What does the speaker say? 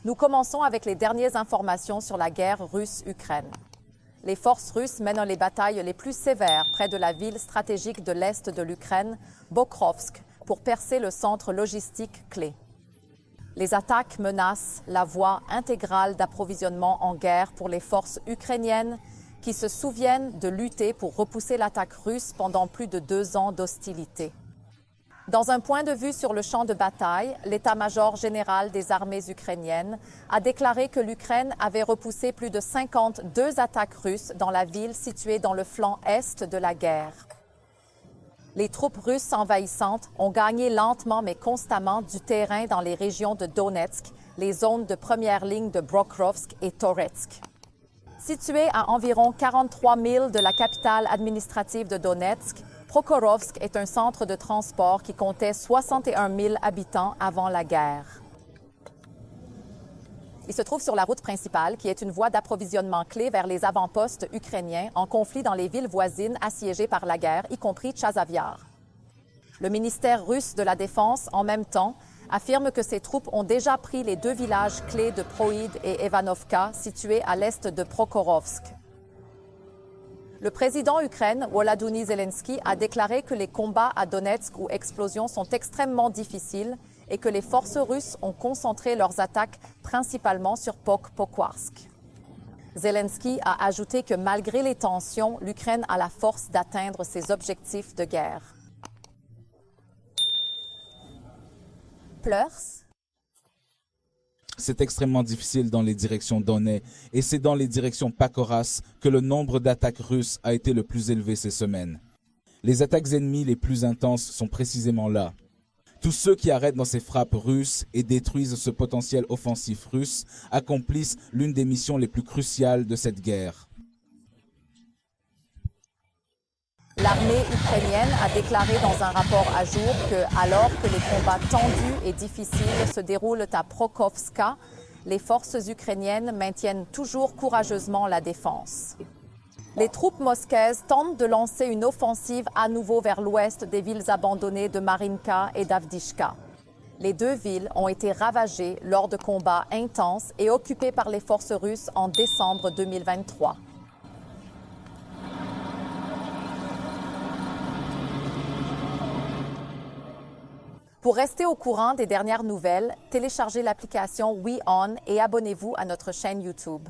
Nous commençons avec les dernières informations sur la guerre russe-Ukraine. Les forces russes mènent les batailles les plus sévères près de la ville stratégique de l'Est de l'Ukraine, Pokrovsk, pour percer le centre logistique clé. Les attaques menacent la voie intégrale d'approvisionnement en guerre pour les forces ukrainiennes qui se souviennent de lutter pour repousser l'attaque russe pendant plus de 2 ans d'hostilité. Dans un point de vue sur le champ de bataille, l'état-major général des armées ukrainiennes a déclaré que l'Ukraine avait repoussé plus de 52 attaques russes dans la ville située dans le flanc est de la guerre. Les troupes russes envahissantes ont gagné lentement mais constamment du terrain dans les régions de Donetsk, les zones de première ligne de Pokrovsk et Toretsk. Situé à environ 43 000 de la capitale administrative de Donetsk, Pokrovsk est un centre de transport qui comptait 61 000 habitants avant la guerre. Il se trouve sur la route principale, qui est une voie d'approvisionnement clé vers les avant-postes ukrainiens en conflit dans les villes voisines assiégées par la guerre, y compris Tchazavyar. Le ministère russe de la Défense, en même temps, affirme que ses troupes ont déjà pris les 2 villages clés de Proïd et Ivanovka, situés à l'est de Pokrovsk. Le président ukrainien, Volodymyr Zelensky, a déclaré que les combats à Donetsk où explosions sont extrêmement difficiles et que les forces russes ont concentré leurs attaques principalement sur Pokrovsk. Zelensky a ajouté que malgré les tensions, l'Ukraine a la force d'atteindre ses objectifs de guerre. Pleurs? C'est extrêmement difficile dans les directions Donetsk et c'est dans les directions Pakhoras que le nombre d'attaques russes a été le plus élevé ces semaines. Les attaques ennemies les plus intenses sont précisément là. Tous ceux qui arrêtent dans ces frappes russes et détruisent ce potentiel offensif russe accomplissent l'une des missions les plus cruciales de cette guerre. L'armée ukrainienne a déclaré dans un rapport à jour que, alors que les combats tendus et difficiles se déroulent à Pokrovska, les forces ukrainiennes maintiennent toujours courageusement la défense. Les troupes mosquaises tentent de lancer une offensive à nouveau vers l'ouest des villes abandonnées de Marinka et d'Avdiivka. Les 2 villes ont été ravagées lors de combats intenses et occupées par les forces russes en décembre 2023. Pour rester au courant des dernières nouvelles, téléchargez l'application WeOn et abonnez-vous à notre chaîne YouTube.